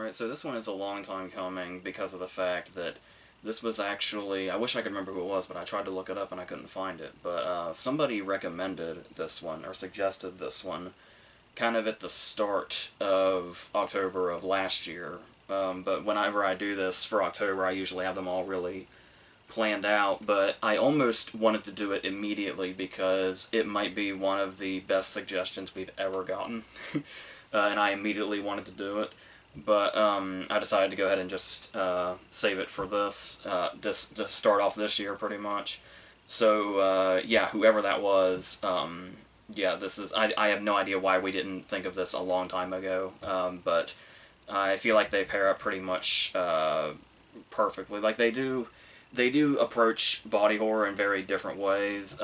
Alright, so this one is a long time coming because of the fact that this was actually, I wish I could remember who it was, but I tried to look it up and I couldn't find it. But somebody recommended this one, or suggested this one, kind of at the start of October of last year. But whenever I do this for October, I usually have them all really planned out, but I almost wanted to do it immediately because it might be one of the best suggestions we've ever gotten. And I immediately wanted to do it. But I decided to go ahead and just save it for this to start off this year, pretty much. So yeah, whoever that was, yeah, this is. I have no idea why we didn't think of this a long time ago, but I feel like they pair up pretty much perfectly. Like they do approach body horror in very different ways,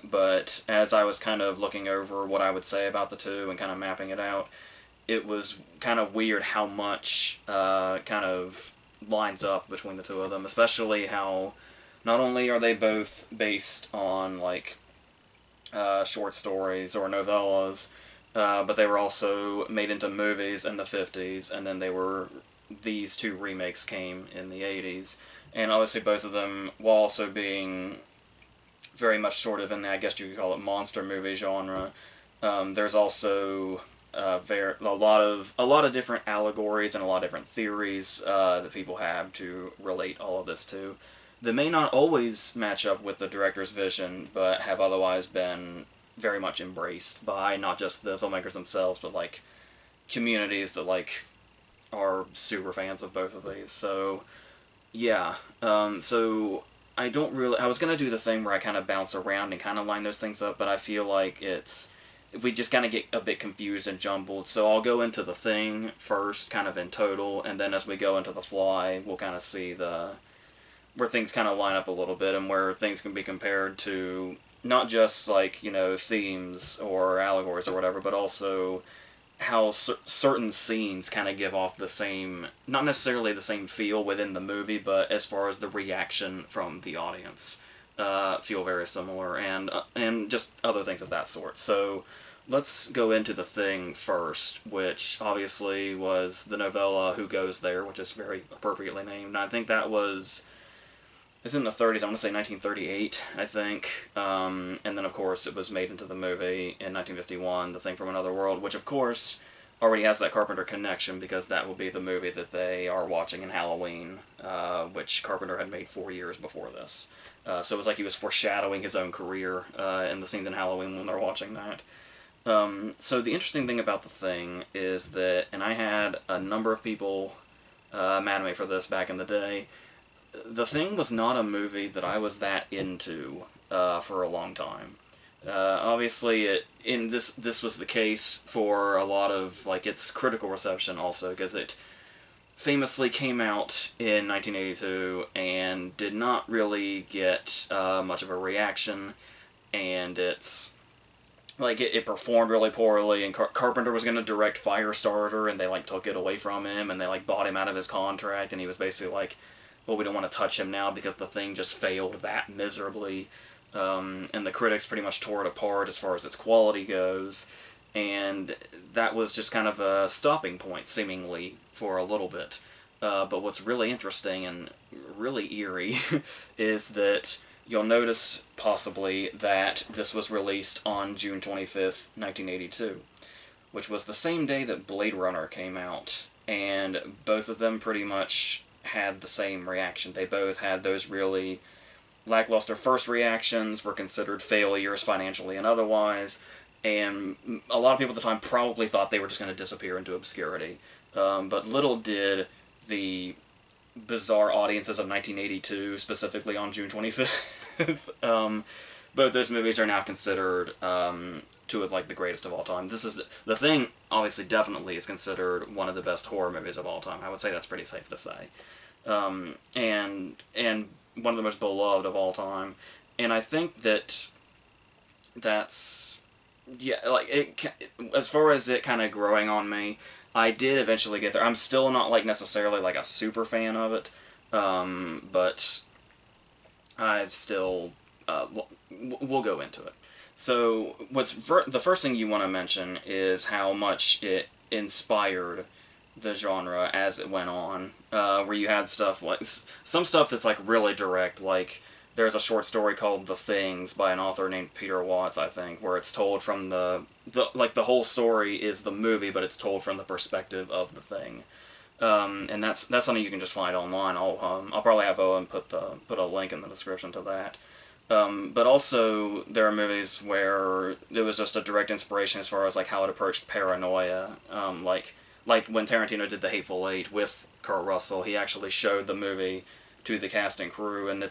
but as I was kind of looking over what I would say about the two and kind of mapping it out, it was kind of weird how much kind of lines up between the two of them, especially how not only are they both based on like short stories or novellas, but they were also made into movies in the 50s, and then these two remakes came in the 80s. And obviously both of them, while also being very much sort of in the, I guess you could call it, monster movie genre, there's also a lot of different allegories and a lot of different theories that people have to relate all of this to. That may not always match up with the director's vision, but have otherwise been very much embraced by not just the filmmakers themselves, but like communities that like are super fans of both of these. So yeah, so I don't really. I was gonna do the thing where I kind of bounce around and kind of line those things up, but I feel like we just kind of get a bit confused and jumbled. So I'll go into the thing first, kind of in total, and then as we go into the fly, we'll kind of see where things kind of line up a little bit and where things can be compared to not just like, you know, themes or allegories or whatever, but also how certain scenes kind of give off the same, not necessarily the same feel within the movie, but as far as the reaction from the audience, feel very similar, and just other things of that sort. So let's go into the thing first, which obviously was the novella Who Goes There, which is very appropriately named. And I think that was it's in the 30s, I want to say 1938, I think. And then, of course, it was made into the movie in 1951, The Thing from Another World, which, of course, already has that Carpenter connection because that will be the movie that they are watching in Halloween, which Carpenter had made 4 years before this. So it was like he was foreshadowing his own career in the scenes in Halloween when they're watching that. So the interesting thing about The Thing is that, and I had a number of people mad at me for this back in the day, The Thing was not a movie that I was that into for a long time. Obviously, this was the case for a lot of like its critical reception also, because it famously came out in 1982 and did not really get much of a reaction, and it performed really poorly, and Carpenter was going to direct Firestarter, and they like took it away from him, and they like bought him out of his contract, and he was basically like, well, we don't want to touch him now because the thing just failed that miserably. And the critics pretty much tore it apart as far as its quality goes. And that was just kind of a stopping point, seemingly, for a little bit. But what's really interesting and really eerie is that you'll notice, possibly, that this was released on June 25th, 1982, which was the same day that Blade Runner came out. And both of them pretty much had the same reaction. They both had those really lackluster first reactions, were considered failures financially and otherwise, and a lot of people at the time probably thought they were just going to disappear into obscurity. But little did the bizarre audiences of 1982, specifically on June 25th, both those movies are now considered two of like the greatest of all time. This is The Thing. Obviously, definitely is considered one of the best horror movies of all time. I would say that's pretty safe to say, and one of the most beloved of all time. And I think that's yeah, like as far as it kind of growing on me, I did eventually get there. I'm still not like necessarily like a super fan of it, but I've still we'll go into it. So the first thing you want to mention is how much it inspired the genre as it went on, where you had stuff like some stuff that's like really direct, like there's a short story called The Things by an author named Peter Watts, I think, where it's told from the whole story is the movie, but it's told from the perspective of the thing. And that's something you can just find online. I'll probably have Owen put a link in the description to that. But also there are movies where it was just a direct inspiration as far as like how it approached paranoia. Like when Tarantino did The Hateful Eight with Kurt Russell, he actually showed the movie to the cast and crew, and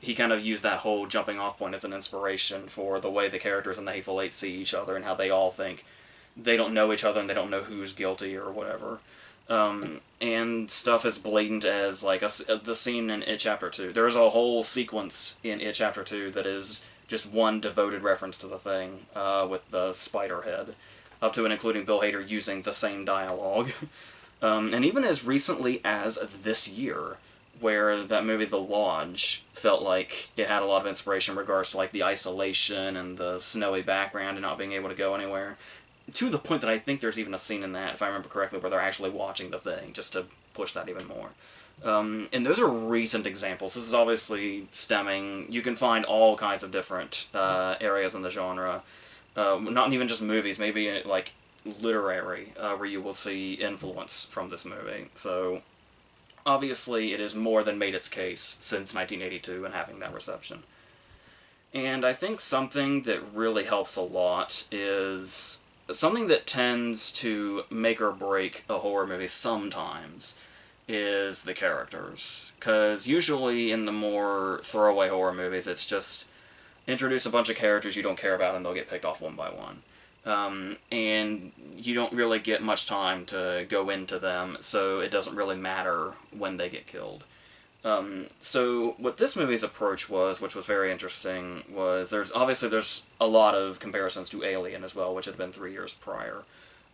he kind of used that whole jumping off point as an inspiration for the way the characters in The Hateful Eight see each other and how they all think they don't know each other and they don't know who's guilty or whatever. And stuff as blatant as like the scene in It Chapter 2. There's a whole sequence in It Chapter 2 that is just one devoted reference to the thing, with the spider head, up to and including Bill Hader using the same dialogue. And even as recently as this year, where that movie The Lodge felt like it had a lot of inspiration in regards to like the isolation and the snowy background and not being able to go anywhere. To the point that I think there's even a scene in that, if I remember correctly, where they're actually watching the thing, just to push that even more. And those are recent examples. This is obviously stemming. You can find all kinds of different areas in the genre. Not even just movies, maybe like literary, where you will see influence from this movie. So obviously it has more than made its case since 1982 and having that reception. And I think something that really helps a lot is something that tends to make or break a horror movie sometimes is the characters. Because usually in the more throwaway horror movies, it's just introduce a bunch of characters you don't care about and they'll get picked off one by one. And you don't really get much time to go into them, so it doesn't really matter when they get killed. So what this movie's approach was, which was very interesting, was there's a lot of comparisons to Alien as well, which had been 3 years prior.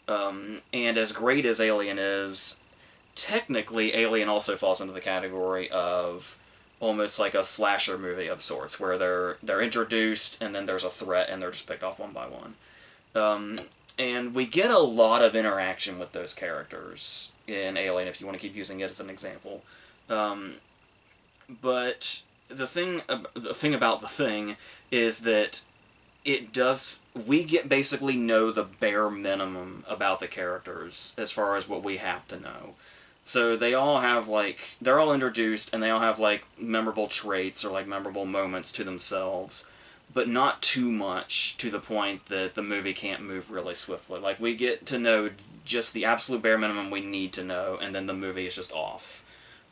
And as great as Alien is, technically Alien also falls into the category of almost like a slasher movie of sorts, where they're introduced and then there's a threat and they're just picked off one by one. And we get a lot of interaction with those characters in Alien, if you want to keep using it as an example. But the thing about the thing is that we get basically know the bare minimum about the characters as far as what we have to know. So they're all introduced and they all have like memorable traits or like memorable moments to themselves, but not too much to the point that the movie can't move really swiftly. Like, we get to know just the absolute bare minimum we need to know, and then the movie is just off.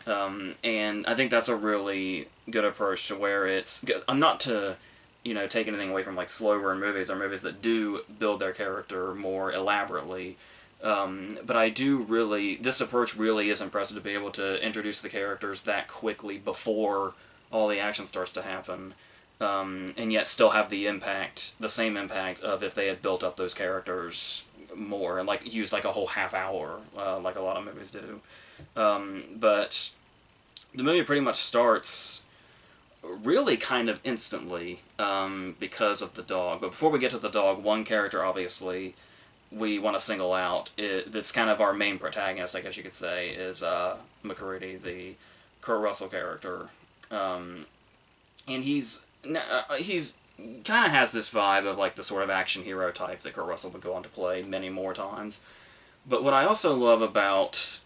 And I think that's a really good approach to where I'm not to, take anything away from, like, slow-burn movies or movies that do build their character more elaborately. But this approach really is impressive to be able to introduce the characters that quickly before all the action starts to happen. And yet still have the same impact of if they had built up those characters more and like used like a whole half hour, like a lot of movies do. But the movie pretty much starts really kind of instantly, because of the dog. But before we get to the dog, one character obviously we want to single out. That's kind of our main protagonist, I guess you could say, is McCready, the Kurt Russell character. And he's kind of has this vibe of like the sort of action hero type that Kurt Russell would go on to play many more times. But what I also love about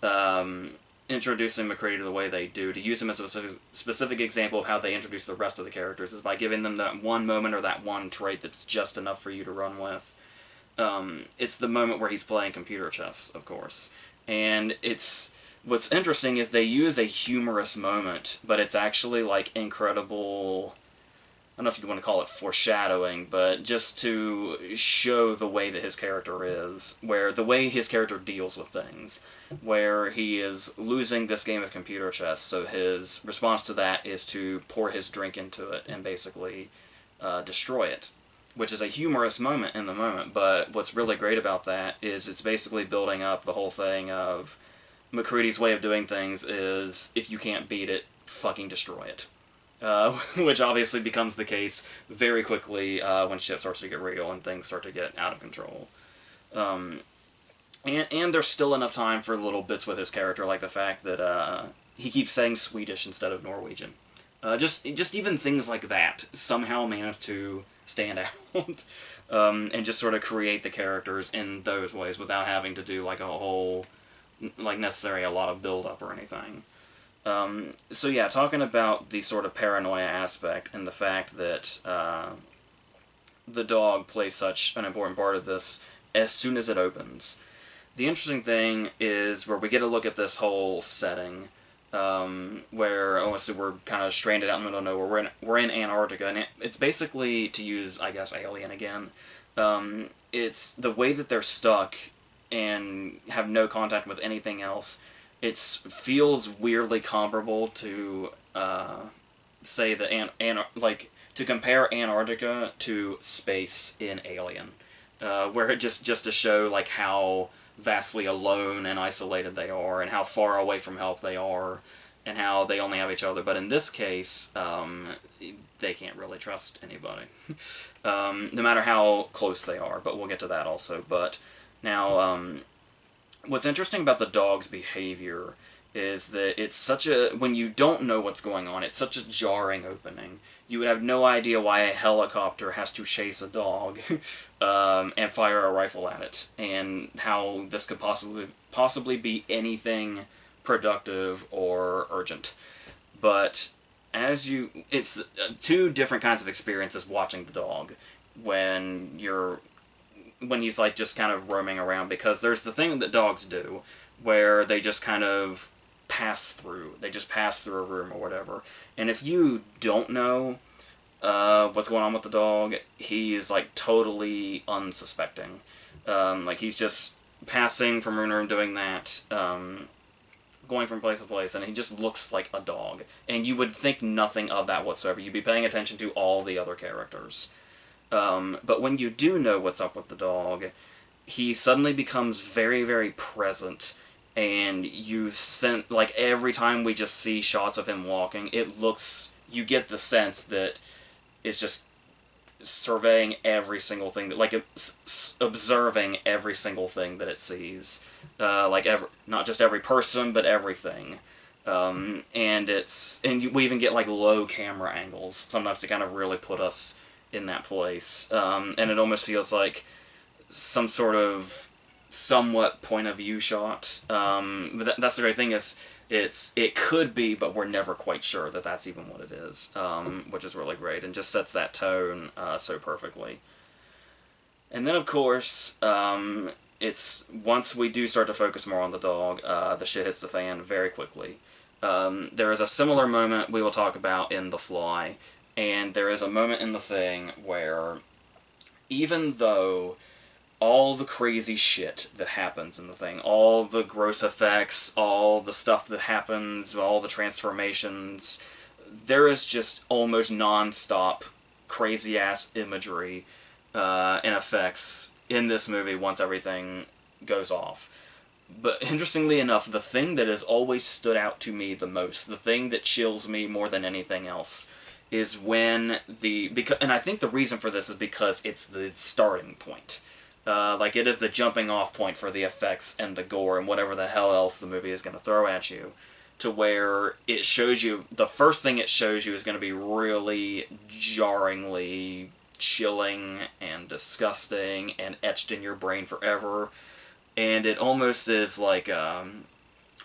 introducing McCready the way they do, to use him as a specific example of how they introduce the rest of the characters, is by giving them that one moment or that one trait that's just enough for you to run with. It's the moment where he's playing computer chess, of course. And what's interesting is they use a humorous moment, but it's actually like incredible, I don't know if you'd want to call it foreshadowing, but just to show the way that his character is, where the way his character deals with things, where he is losing this game of computer chess, so his response to that is to pour his drink into it and basically destroy it, which is a humorous moment in the moment, but what's really great about that is it's basically building up the whole thing of McCready's way of doing things is, if you can't beat it, fucking destroy it. Which obviously becomes the case very quickly when shit starts to get real and things start to get out of control. And there's still enough time for little bits with his character, like the fact that he keeps saying Swedish instead of Norwegian. Just even things like that somehow manage to stand out, and just sort of create the characters in those ways without having to do like a whole, like necessarily a lot of build up or anything. So yeah, talking about the sort of paranoia aspect and the fact that the dog plays such an important part of this as soon as it opens. The interesting thing is where we get a look at this whole setting, where honestly we're kind of stranded out in the middle of nowhere. We're in Antarctica, and it's basically, to use I guess Alien again. It's the way that they're stuck and have no contact with anything else. It feels weirdly comparable to say the like to compare Antarctica to space in Alien, where it just to show like how vastly alone and isolated they are, and how far away from help they are, and how they only have each other. But in this case, they can't really trust anybody, no matter how close they are. But we'll get to that also. But now, what's interesting about the dog's behavior is that it's such a, when you don't know what's going on, it's such a jarring opening. You would have no idea why a helicopter has to chase a dog and fire a rifle at it, and how this could possibly be anything productive or urgent. But it's two different kinds of experiences watching the dog when he's like just kind of roaming around, because there's the thing that dogs do where they just kind of pass through. They just pass through a room or whatever. And if you don't know what's going on with the dog, he is like totally unsuspecting. Like he's just passing from room to room doing that, going from place to place, and he just looks like a dog. And you would think nothing of that whatsoever. You'd be paying attention to all the other characters. But when you do know what's up with the dog, he suddenly becomes very, very present, and like every time we just see shots of him walking, you get the sense that it's just surveying every single thing, that like observing every single thing that it sees, not just every person, but everything. We even get like low camera angles sometimes to kind of really put us in that place, and it almost feels like some sort of somewhat point of view shot. But that's the great thing, is it could be, but we're never quite sure that that's even what it is, which is really great and just sets that tone so perfectly. And then of course, it's once we do start to focus more on the dog, the shit hits the fan very quickly. There is a similar moment we will talk about in The Fly, and there is a moment in The Thing where, even though all the crazy shit that happens in The Thing, all the gross effects, all the stuff that happens, all the transformations, there is just almost non-stop crazy-ass imagery and effects in this movie once everything goes off. But interestingly enough, the thing that has always stood out to me the most, the thing that chills me more than anything else, is when and I think the reason for this is because it's the starting point. Like, it is the jumping off point for the effects and the gore and whatever the hell else the movie is going to throw at you, to where it shows you, the first thing it shows you is going to be really jarringly chilling and disgusting and etched in your brain forever, and it almost is like,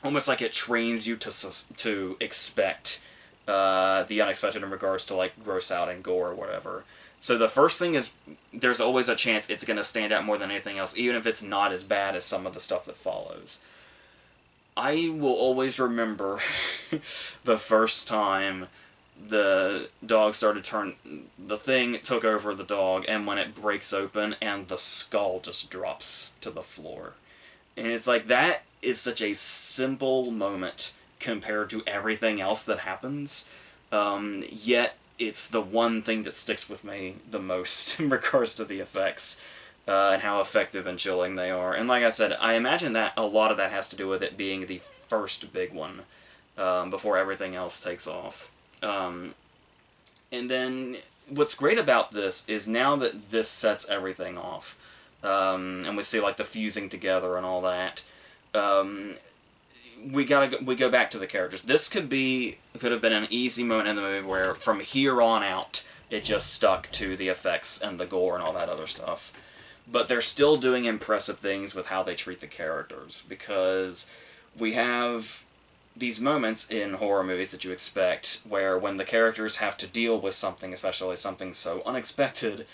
almost like it trains you to expect the unexpected in regards to like gross out and gore or whatever. So the first thing is, there's always a chance it's going to stand out more than anything else, even if it's not as bad as some of the stuff that follows. I will always remember the first time the dog the thing took over the dog, and when it breaks open and the skull just drops to the floor. And it's like, that is such a simple moment compared to everything else that happens, yet it's the one thing that sticks with me the most in regards to the effects, and how effective and chilling they are. And like I said, I imagine that a lot of that has to do with it being the first big one, before everything else takes off. And then what's great about this is, now that this sets everything off, and we see like the fusing together and all that. Um, we go back to the characters. This could have been an easy moment in the movie where from here on out it just stuck to the effects and the gore and all that other stuff. But they're still doing impressive things with how they treat the characters, because we have these moments in horror movies that you expect where when the characters have to deal with something, especially something so unexpected,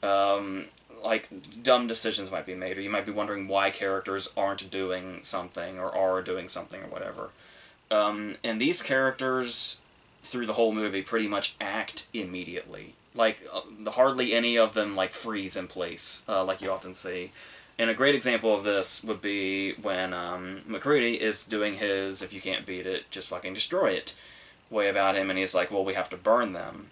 um, like dumb decisions might be made, or you might be wondering why characters aren't doing something or are doing something or whatever. And these characters, through the whole movie, pretty much act immediately. Like, hardly any of them, like, freeze in place, like you often see. And a great example of this would be when McCready is doing his "if you can't beat it, just fucking destroy it" way about him, and he's like, well, we have to burn them.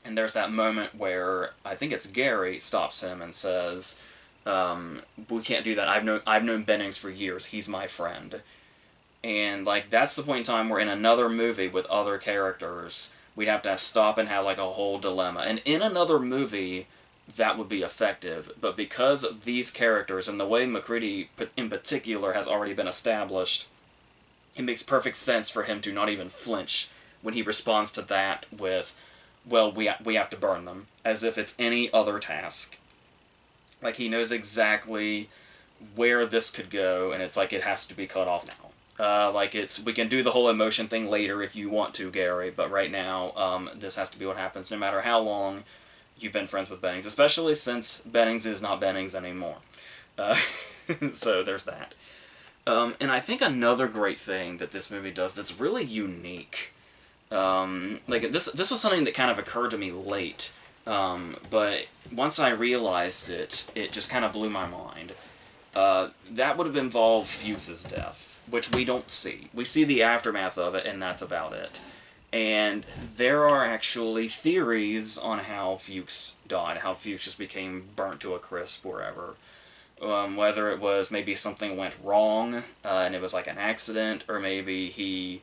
And there's that moment where, I think it's Gary, stops him and says, we can't do that. I've known Bennings for years. He's my friend. And, like, that's the point in time where in another movie with other characters, we'd have to stop and have, like, a whole dilemma. And in another movie, that would be effective. But because of these characters and the way McCready, in particular, has already been established, it makes perfect sense for him to not even flinch when he responds to that with, well, we have to burn them, as if it's any other task. Like, he knows exactly where this could go, and it's like it has to be cut off now. We can do the whole emotion thing later if you want to, Gary, but right now, this has to be what happens, no matter how long you've been friends with Bennings, especially since Bennings is not Bennings anymore. Uh, so there's that. And I think another great thing that this movie does that's really unique, this was something that kind of occurred to me late, but once I realized it, it just kind of blew my mind. That would have involved Fuchs's death, which we don't see. We see the aftermath of it, and that's about it. And there are actually theories on how Fuchs died, how Fuchs just became burnt to a crisp wherever. Whether it was maybe something went wrong, and it was like an accident, or maybe he,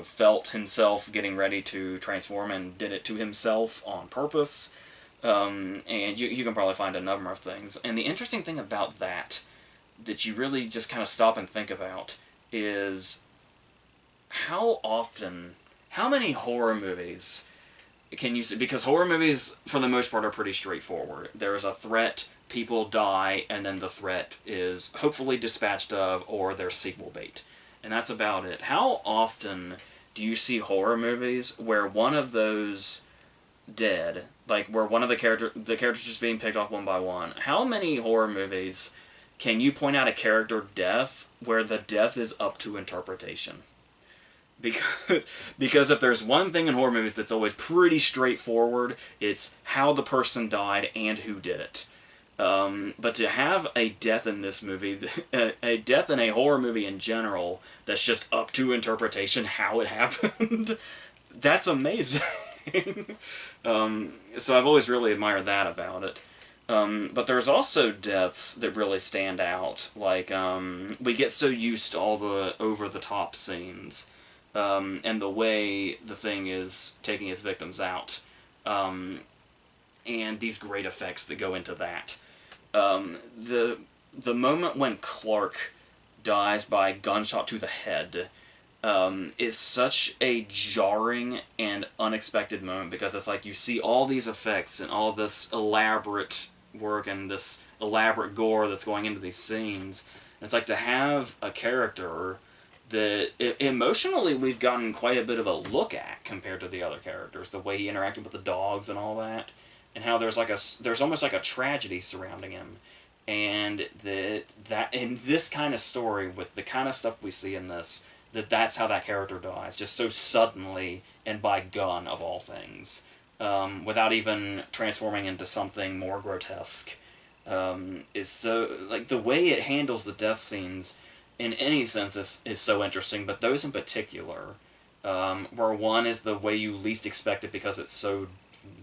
felt himself getting ready to transform and did it to himself on purpose. And you can probably find a number of things. And the interesting thing about that you really just kind of stop and think about is how many horror movies can you see? Because horror movies, for the most part, are pretty straightforward. There is a threat, people die, and then the threat is hopefully dispatched of, or there's sequel bait. And that's about it. How often do you see horror movies where one of those dead, like where one of the characters just being picked off one by one? How many horror movies can you point out a character death where the death is up to interpretation? Because if there's one thing in horror movies that's always pretty straightforward, it's how the person died and who did it. But to have a death in this movie, a death in a horror movie in general, that's just up to interpretation how it happened, that's amazing. So I've always really admired that about it. But there's also deaths that really stand out. Like, we get so used to all the over-the-top scenes, and the way the thing is taking its victims out, and these great effects that go into that. The moment when Clark dies by gunshot to the head is such a jarring and unexpected moment, because it's like you see all these effects and all this elaborate work and this elaborate gore that's going into these scenes. And it's like to have a character that emotionally we've gotten quite a bit of a look at compared to the other characters, the way he interacted with the dogs and all that, and how there's almost like a tragedy surrounding him, and that in this kind of story with the kind of stuff we see in this, that's how that character dies, just so suddenly and by gun of all things, without even transforming into something more grotesque, is so, like, the way it handles the death scenes in any sense is so interesting, but those in particular, where one is the way you least expect it because it's so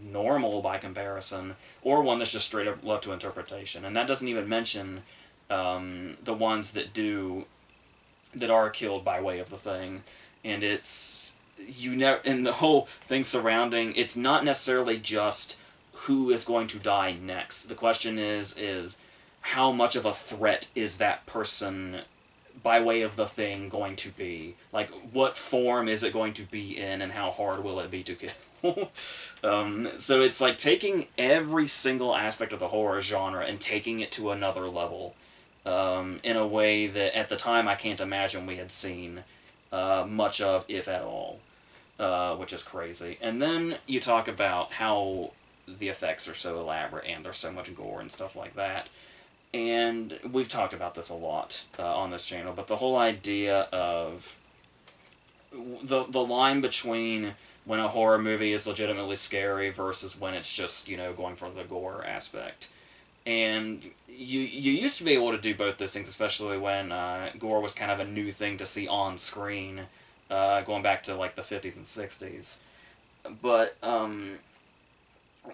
normal by comparison, or one that's just straight up left to interpretation. And that doesn't even mention the ones that are killed by way of the thing. And it's, and the whole thing surrounding, it's not necessarily just who is going to die next. The question is how much of a threat is that person by way of the thing going to be? Like, what form is it going to be in, and how hard will it be to kill? So it's like taking every single aspect of the horror genre and taking it to another level, in a way that at the time I can't imagine we had seen much of, if at all, which is crazy. And then you talk about how the effects are so elaborate and there's so much gore and stuff like that. And we've talked about this a lot on this channel, but the whole idea of the line between when a horror movie is legitimately scary versus when it's just, going for the gore aspect. And you used to be able to do both those things, especially when gore was kind of a new thing to see on screen, going back to like the 50s and 60s. But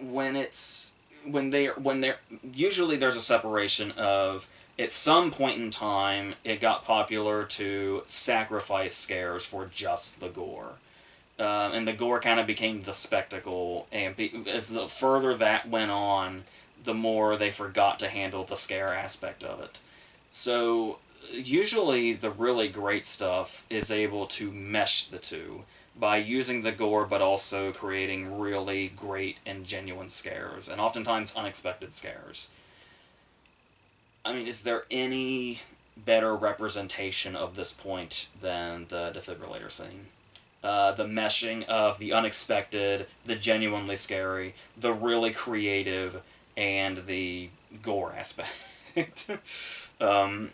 when it's when they're usually there's a separation of, at some point in time it got popular to sacrifice scares for just the gore, and the gore kind of became the spectacle, and as the further that went on, the more they forgot to handle the scare aspect of it. So usually the really great stuff is able to mesh the two by using the gore but also creating really great and genuine scares, and oftentimes unexpected scares. I mean, is there any better representation of this point than the defibrillator scene? The meshing of the unexpected, the genuinely scary, the really creative, and the gore aspect. um,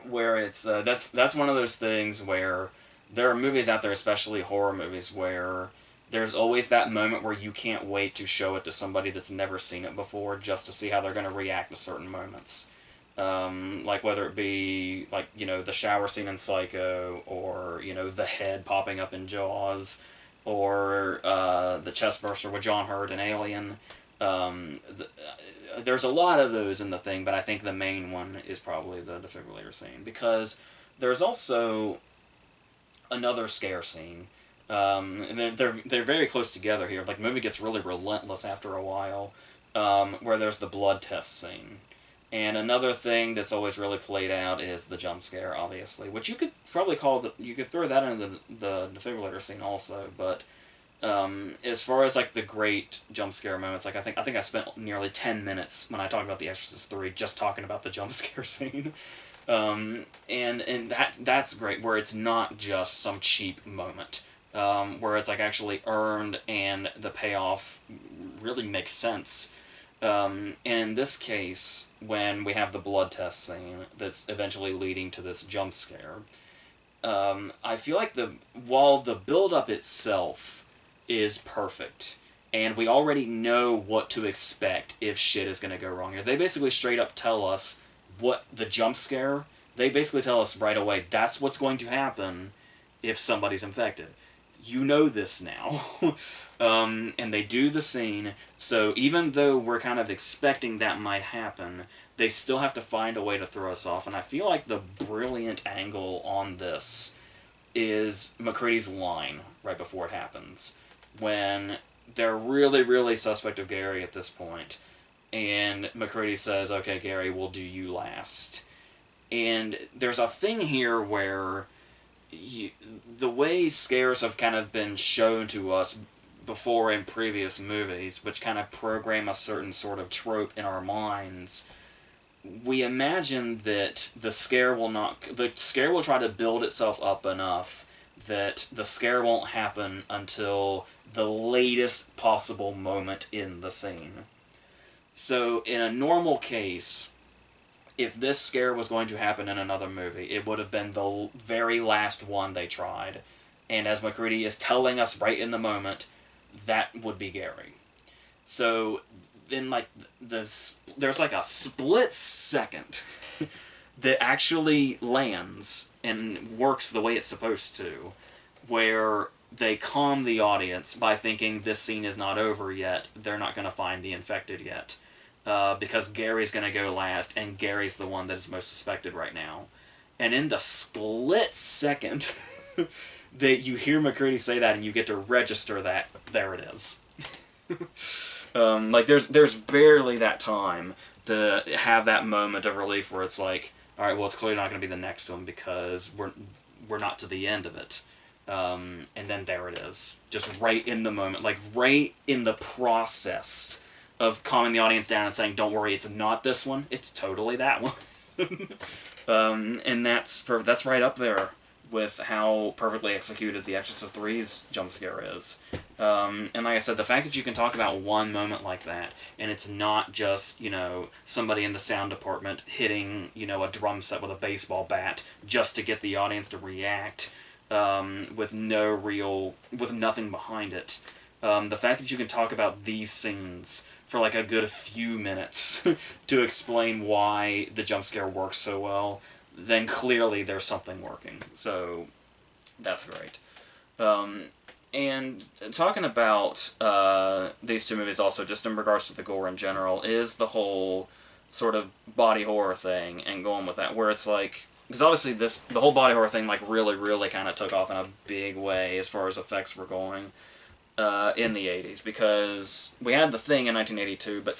where it's that's one of those things where there are movies out there, especially horror movies, where there's always that moment where you can't wait to show it to somebody that's never seen it before, just to see how they're going to react to certain moments. Like whether it be like, the shower scene in Psycho, or the head popping up in Jaws, or the chest burster with John Hurt in Alien. There's a lot of those in the thing, but I think the main one is probably the defibrillator scene, because there's also another scare scene. And they're very close together here. Like, the movie gets really relentless after a while, where there's the blood test scene. And another thing that's always really played out is the jump scare, obviously, which you could probably you could throw that into the defibrillator scene also, but as far as like the great jump scare moments, like I think I spent nearly 10 minutes when I talked about The Exorcist 3 just talking about the jump scare scene. And that's great, where it's not just some cheap moment, where it's like actually earned and the payoff really makes sense. And in this case, when we have the blood test scene that's eventually leading to this jump scare, I feel like while the build-up itself is perfect, and we already know what to expect if shit is going to go wrong. They basically straight up tell us what the jump scare, they basically tell us right away, that's what's going to happen if somebody's infected. You know this now. And they do the scene, so even though we're kind of expecting that might happen, they still have to find a way to throw us off. And I feel like the brilliant angle on this is McCready's line right before it happens, when they're really, really suspect of Gary at this point, and McCready says, okay, Gary, we'll do you last. And there's a thing here where the way scares have kind of been shown to us before in previous movies, which kind of program a certain sort of trope in our minds, we imagine that the scare will try to build itself up enough that the scare won't happen until the latest possible moment in the scene. So in a normal case, if this scare was going to happen in another movie, it would have been the very last one they tried. And as McCready is telling us right in the moment, that would be Gary. So then, like, there's like a split second that actually lands and works the way it's supposed to, where they calm the audience by thinking this scene is not over yet, they're not going to find the infected yet. Because Gary's going to go last, and Gary's the one that is most suspected right now. And in the split second that you hear McCready say that, and you get to register that, there it is. Like, there's barely that time to have that moment of relief where it's like, all right, well, it's clearly not going to be the next one because we're not to the end of it. And then there it is, just right in the moment, like right in the process of calming the audience down and saying, don't worry, it's not this one, it's totally that one. And that's right up there with how perfectly executed The Exorcist III's jump scare is. And like I said, the fact that you can talk about one moment like that, and it's not just, somebody in the sound department hitting, a drum set with a baseball bat just to get the audience to react, with nothing behind it. The fact that you can talk about these scenes for like a good few minutes to explain why the jump scare works so well, then clearly there's something working. So that's great. And talking about these two movies also, just in regards to the gore in general, is the whole sort of body horror thing and going with that, where it's like, because obviously the whole body horror thing like really kind of took off in a big way as far as effects were going in the 80s, because we had The Thing in 1982, but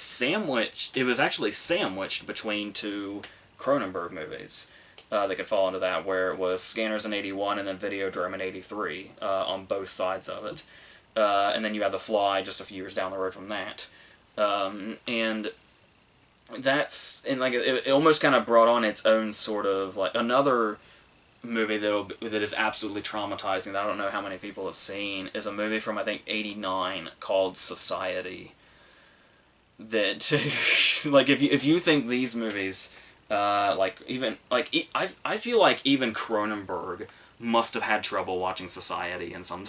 it was actually sandwiched between two Cronenberg movies that could fall into that, where it was Scanners in 81 and then Videodrome in 83 on both sides of it. And then you had The Fly just a few years down the road from that. And like it almost kind of brought on its own sort of like another movie that is absolutely traumatizing that I don't know how many people have seen, is a movie from I think 89 called Society. That like if you think these movies I feel like even Cronenberg must have had trouble watching Society in some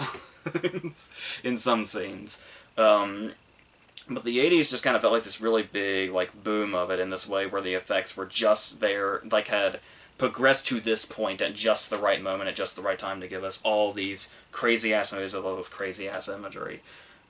in some scenes. But the 80s just kind of felt like this really big like boom of it in this way, where the effects were just there, like had progressed to this point at just the right moment, at just the right time to give us all these crazy-ass movies with all this crazy-ass imagery.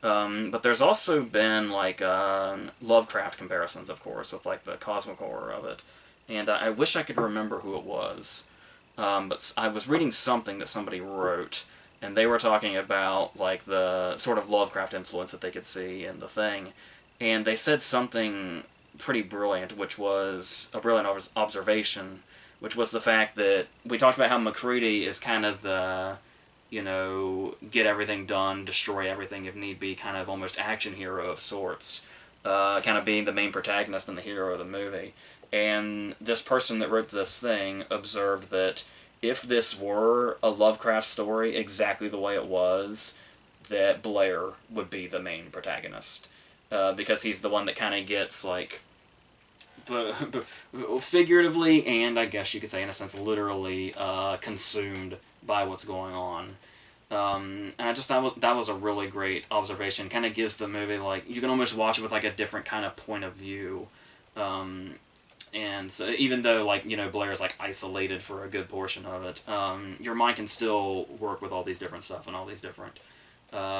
But there's also been like Lovecraft comparisons, of course, with like the cosmic horror of it. And I wish I could remember who it was. But I was reading something that somebody wrote, and they were talking about like the sort of Lovecraft influence that they could see in The Thing. And they said something pretty brilliant, which was a brilliant observation, which was the fact that we talked about how MacReady is kind of the, get everything done, destroy everything if need be, kind of almost action hero of sorts, kind of being the main protagonist and the hero of the movie. And this person that wrote this thing observed that if this were a Lovecraft story exactly the way it was, that Blair would be the main protagonist. Because he's the one that kind of gets, like, figuratively, and I guess you could say in a sense literally, consumed by what's going on. And I just thought that was a really great observation. Kind of gives the movie, like, you can almost watch it with like a different kind of point of view. And so even though, like, Blair's like isolated for a good portion of it, your mind can still work with all these different stuff and all these different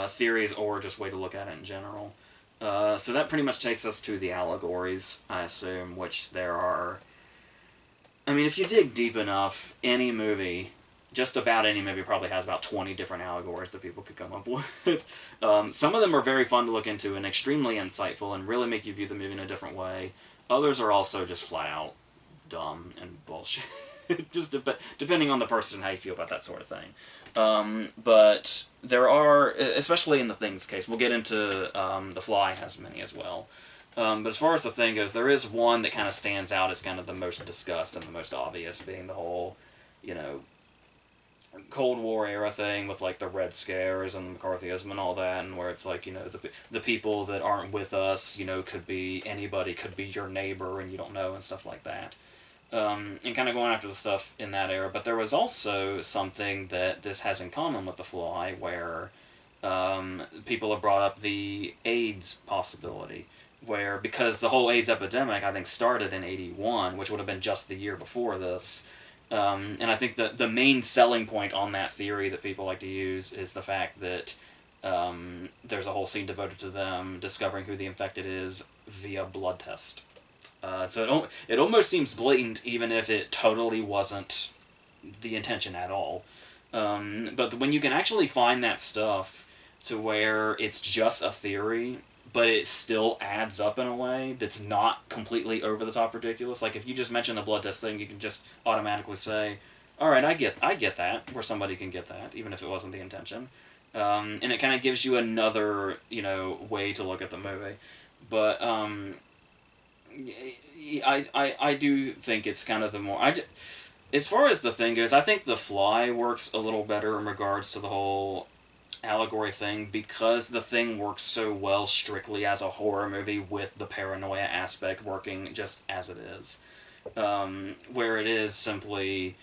theories, or just way to look at it in general. So that pretty much takes us to the allegories, I assume, which there are. I mean, if you dig deep enough, any movie, just about any movie, probably has about 20 different allegories that people could come up with. Some of them are very fun to look into and extremely insightful and really make you view the movie in a different way. Others are also just flat out dumb and bullshit. Just depending on the person and how you feel about that sort of thing. But there are, especially in The Thing's case, we'll get into The Fly has many as well. But as far as The Thing goes, there is one that kind of stands out as kind of the most discussed and the most obvious, being the whole, Cold War era thing with like the Red Scares and McCarthyism and all that, and where it's like, the people that aren't with us, could be anybody, could be your neighbor and you don't know, and stuff like that. And kind of going after the stuff in that era. But there was also something that this has in common with The Fly, where people have brought up the AIDS possibility, where, because the whole AIDS epidemic, I think, started in 81, which would have been just the year before this. And I think the main selling point on that theory that people like to use is the fact that there's a whole scene devoted to them discovering who the infected is via blood test. So it almost seems blatant, even if it totally wasn't the intention at all. But when you can actually find that stuff to where it's just a theory, but it still adds up in a way that's not completely over the top ridiculous. Like if you just mention the blood test thing, you can just automatically say, "All right, I get that," where somebody can get that, even if it wasn't the intention. And it kind of gives you another, way to look at the movie. But I do think it's kind of the more as far as the thing goes, I think The Fly works a little better in regards to the whole allegory thing because the thing works so well strictly as a horror movie with the paranoia aspect working just as it is. Where it is simply,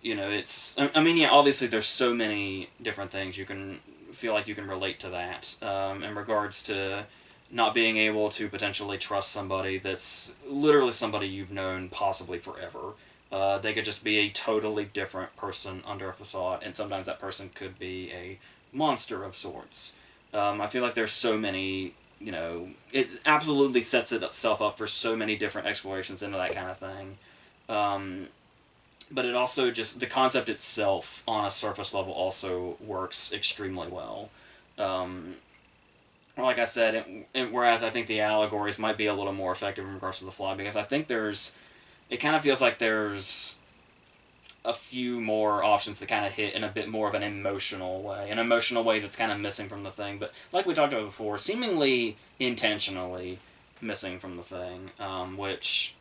it's. I mean, yeah, obviously there's so many different things you can feel like you can relate to that in regards to not being able to potentially trust somebody that's literally somebody you've known possibly forever. They could just be a totally different person under a facade, and sometimes that person could be a monster of sorts. I feel like there's so many, it absolutely sets itself up for so many different explorations into that kind of thing. But it also just, the concept itself on a surface level also works extremely well. Like I said, whereas I think the allegories might be a little more effective in regards to The Fly, because I think it kind of feels like there's a few more options to kind of hit in a bit more of an emotional way that's kind of missing from the thing. But like we talked about before, seemingly intentionally missing from the thing, which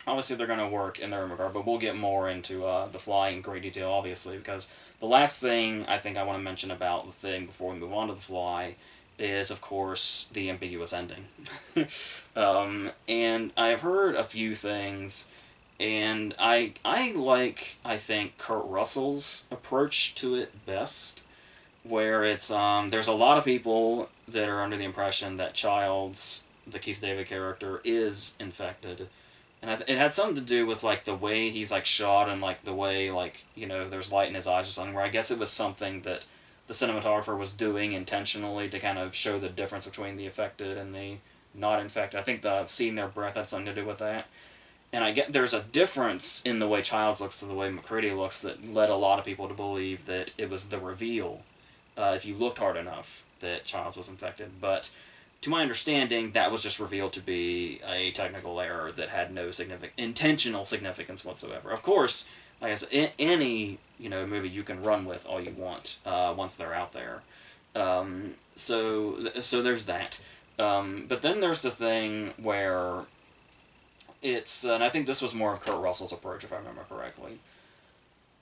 obviously they're going to work in their own regard. But we'll get more into The Fly in great detail, obviously, because the last thing I think I want to mention about the thing before we move on to The Fly is, of course, the ambiguous ending. And I've heard a few things, and I think, Kurt Russell's approach to it best, where it's, there's a lot of people that are under the impression that Childs, the Keith David character, is infected. And it had something to do with, like, the way he's, like, shot and, like, the way, like, there's light in his eyes or something, where I guess it was something that the cinematographer was doing intentionally to kind of show the difference between the affected and the not infected. I think the seeing their breath had something to do with that. And I get there's a difference in the way Childs looks to the way McCready looks that led a lot of people to believe that it was the reveal, if you looked hard enough, that Childs was infected. But to my understanding, that was just revealed to be a technical error that had no intentional significance whatsoever. Of course, like I said, any movie you can run with all you want once they're out there. So there's that. But then there's the thing where it's, and I think this was more of Kurt Russell's approach, if I remember correctly.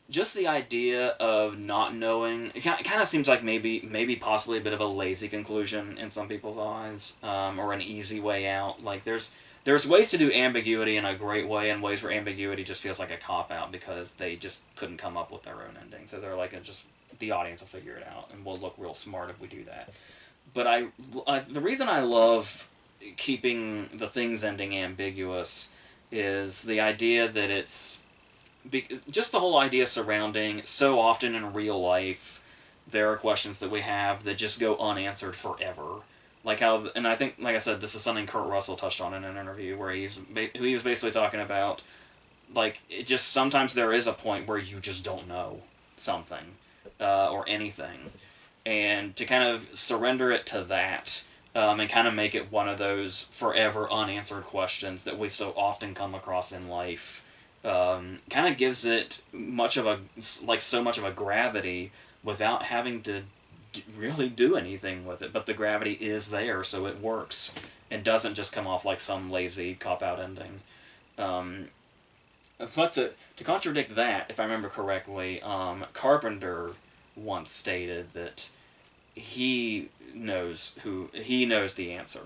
Just the idea of not knowing, it kind of seems like maybe possibly a bit of a lazy conclusion in some people's eyes, or an easy way out. Like there's ways to do ambiguity in a great way, and ways where ambiguity just feels like a cop-out because they just couldn't come up with their own ending. So they're like, just the audience will figure it out, and we'll look real smart if we do that. But the reason I love keeping the thing's ending ambiguous is the idea that it's just the whole idea surrounding, so often in real life there are questions that we have that just go unanswered forever. Like how, and I think, like I said, this is something Kurt Russell touched on in an interview where he was basically talking about, like, it just sometimes there is a point where you just don't know something, or anything, and to kind of surrender it to that, and kind of make it one of those forever unanswered questions that we so often come across in life, kind of gives it so much of a gravity without having to really do anything with it. But the gravity is there, so it works and doesn't just come off like some lazy cop-out ending. But to contradict that, if I remember correctly, Carpenter once stated that he knows the answer,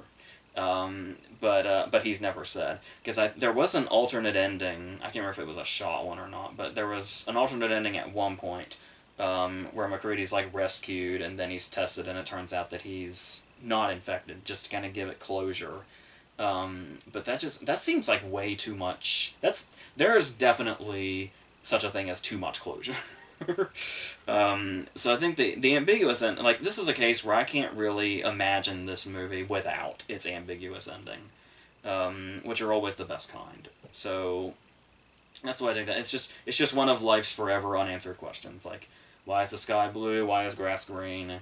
but he's never said, because there was an alternate ending. I can't remember if it was a shot one or not, but there was an alternate ending at one point, where McCready's like rescued and then he's tested and it turns out that he's not infected, just to kind of give it closure. But that seems like way too much. There is definitely such a thing as too much closure. So I think the ambiguous end, like, this is a case where I can't really imagine this movie without its ambiguous ending, which are always the best kind. So that's why I think that it's just one of life's forever unanswered questions, like, why is the sky blue? Why is grass green?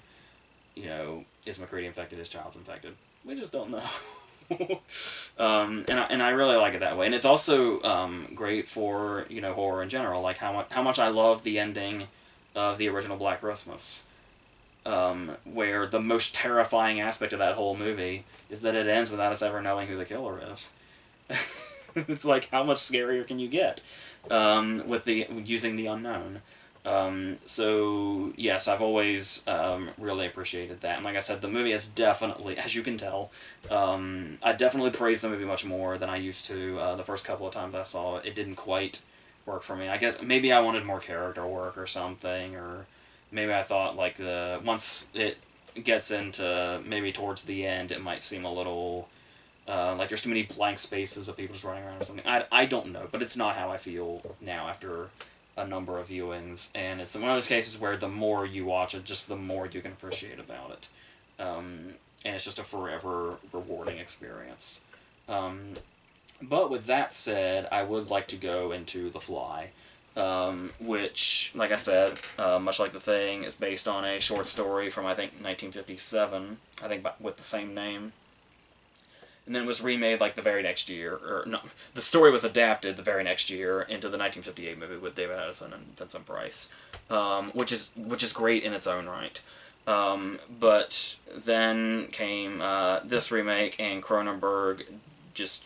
Is McCready infected? Is Childs infected? We just don't know. And I really like it that way, and it's also great for horror in general. Like how much I love the ending of the original Black Christmas, where the most terrifying aspect of that whole movie is that it ends without us ever knowing who the killer is. It's like, how much scarier can you get with the using the unknown? So yes, I've always really appreciated that, and like I said, the movie is definitely, as you can tell, I definitely praise the movie much more than I used to the first couple of times I saw it. It didn't quite work for me. I guess maybe I wanted more character work or something, or maybe I thought like once it gets into maybe towards the end, it might seem a little like there's too many blank spaces of people just running around or something. I don't know, but it's not how I feel now after a number of viewings, and it's one of those cases where the more you watch it, just the more you can appreciate about it, and it's just a forever rewarding experience. But with that said, I would like to go into The Fly, which, like I said, much like The Thing, is based on a short story from, I think, 1957, I think with the same name. And then it was remade like the very next year, or no, the story was adapted the very next year into the 1958 movie with David Addison and Vincent Price, which is great in its own right. But then came this remake, and Cronenberg just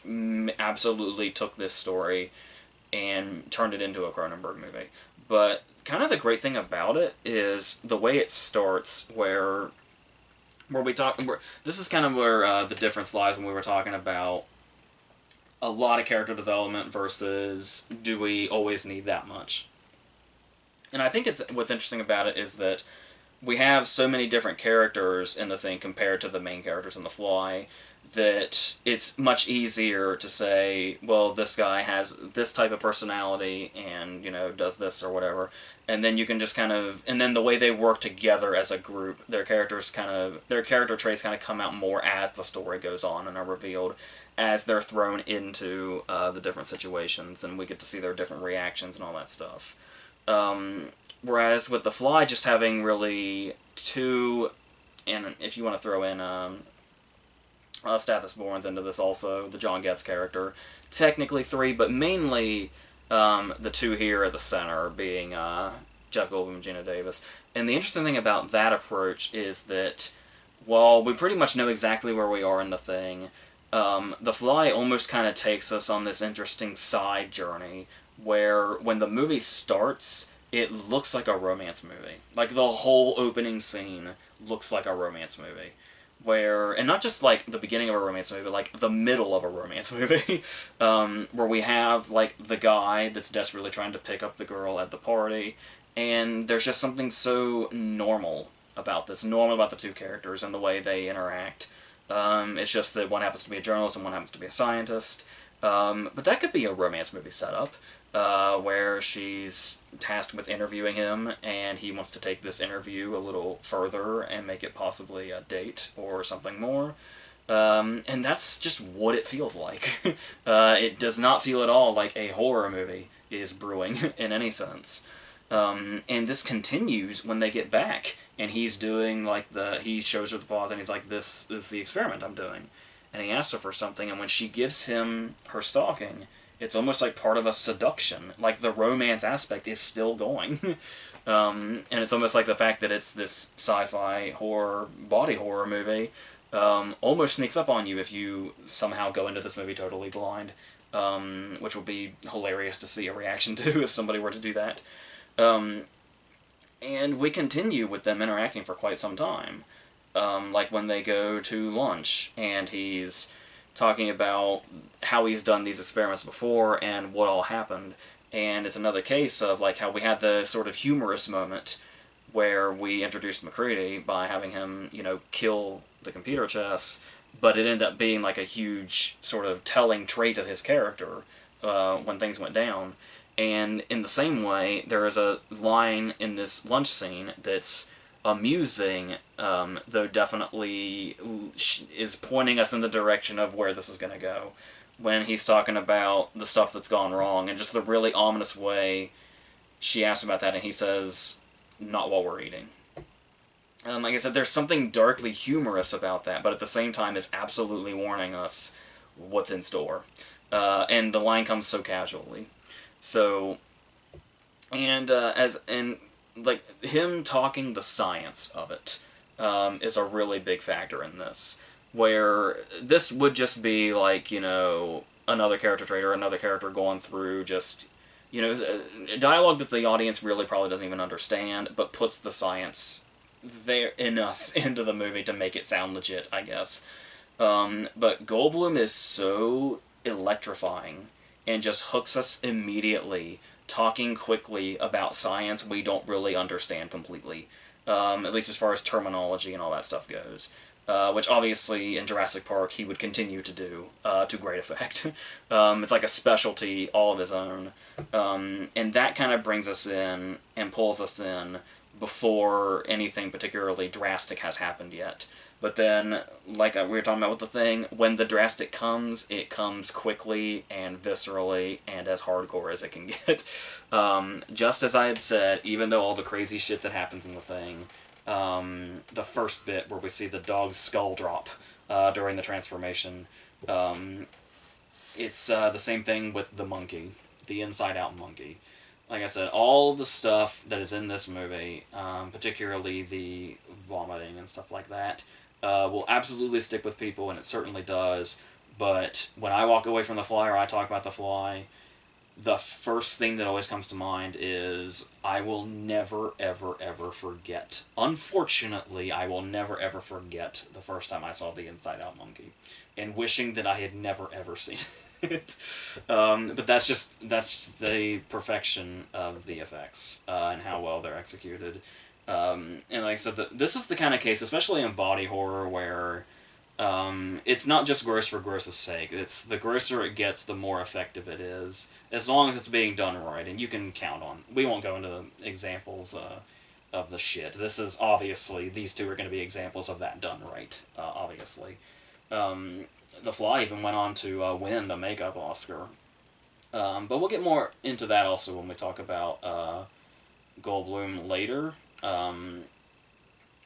absolutely took this story and turned it into a Cronenberg movie. But kind of the great thing about it is the way it starts, where we talk. This is kind of where the difference lies when we were talking about a lot of character development versus do we always need that much. And I think what's interesting about it is that we have so many different characters in the thing compared to the main characters in The Fly, that it's much easier to say, well, this guy has this type of personality and, does this or whatever. And then you can just and then the way they work together as a group, their character traits kind of come out more as the story goes on and are revealed as they're thrown into the different situations, and we get to see their different reactions and all that stuff. Whereas with The Fly, just having really two, and if you want to throw in Stathis Borns into this also, the John Getz character, technically three, but mainly the two here at the center being Jeff Goldblum and Gina Davis. And the interesting thing about that approach is that while we pretty much know exactly where we are in the thing, The Fly almost kind of takes us on this interesting side journey where when the movie starts, it looks like a romance movie. Like the whole opening scene looks like a romance movie. And not just like the beginning of a romance movie, but like the middle of a romance movie, where we have like the guy that's desperately trying to pick up the girl at the party, and there's just something so normal about the two characters and the way they interact. It's just that one happens to be a journalist and one happens to be a scientist, but that could be a romance movie setup. Where she's tasked with interviewing him, and he wants to take this interview a little further and make it possibly a date or something more. And that's just what it feels like. It does not feel at all like a horror movie is brewing in any sense. And this continues when they get back, and he's doing he shows her the pause, and he's like, this is the experiment I'm doing. And he asks her for something, and when she gives him her stocking, it's almost like part of a seduction. Like the romance aspect is still going. And it's almost like the fact that it's this sci-fi horror, body horror movie, almost sneaks up on you if you somehow go into this movie totally blind, which would be hilarious to see a reaction to if somebody were to do that. And we continue with them interacting for quite some time. Like when they go to lunch, and he's talking about how he's done these experiments before and what all happened. And it's another case of like how we had the sort of humorous moment where we introduced MacReady by having him, kill the computer chess, but it ended up being like a huge sort of telling trait of his character when things went down. And in the same way, there is a line in this lunch scene that's amusing, though definitely is pointing us in the direction of where this is going to go. When he's talking about the stuff that's gone wrong, and just the really ominous way she asks about that, and he says, "Not while we're eating." Like I said, there's something darkly humorous about that, but at the same time is absolutely warning us what's in store. And the line comes so casually. So, and like him talking the science of it is a really big factor in this. Where this would just be like, another character trait or another character going through just, dialogue that the audience really probably doesn't even understand, but puts the science there enough into the movie to make it sound legit, I guess. But Goldblum is so electrifying and just hooks us immediately, talking quickly about science we don't really understand completely, at least as far as terminology and all that stuff goes. Which obviously in Jurassic Park he would continue to do to great effect. It's like a specialty all of his own. And that kind of brings us in and pulls us in before anything particularly drastic has happened yet. But then, like we were talking about with the thing, when the drastic comes, it comes quickly and viscerally and as hardcore as it can get. Just as I had said, even though all the crazy shit that happens in the thing, the first bit where we see the dog's skull drop during the transformation, it's the same thing with the monkey, the inside-out monkey. Like I said, all the stuff that is in this movie, particularly the vomiting and stuff like that, will absolutely stick with people, and it certainly does. But when I walk away from The Fly or I talk about The Fly, the first thing that always comes to mind is I will never, ever, ever forget. Unfortunately, I will never, ever forget the first time I saw the Inside Out Monkey, and wishing that I had never, ever seen it. But that's just the perfection of the effects and how well they're executed. And like I said, this is the kind of case, especially in body horror, where it's not just gross for gross's sake. It's the grosser it gets, the more effective it is, as long as it's being done right. And you can count on. We won't go into examples of the shit. This is obviously, these two are going to be examples of that done right. Obviously, The Fly even went on to win the makeup Oscar. But we'll get more into that also when we talk about Goldblum later.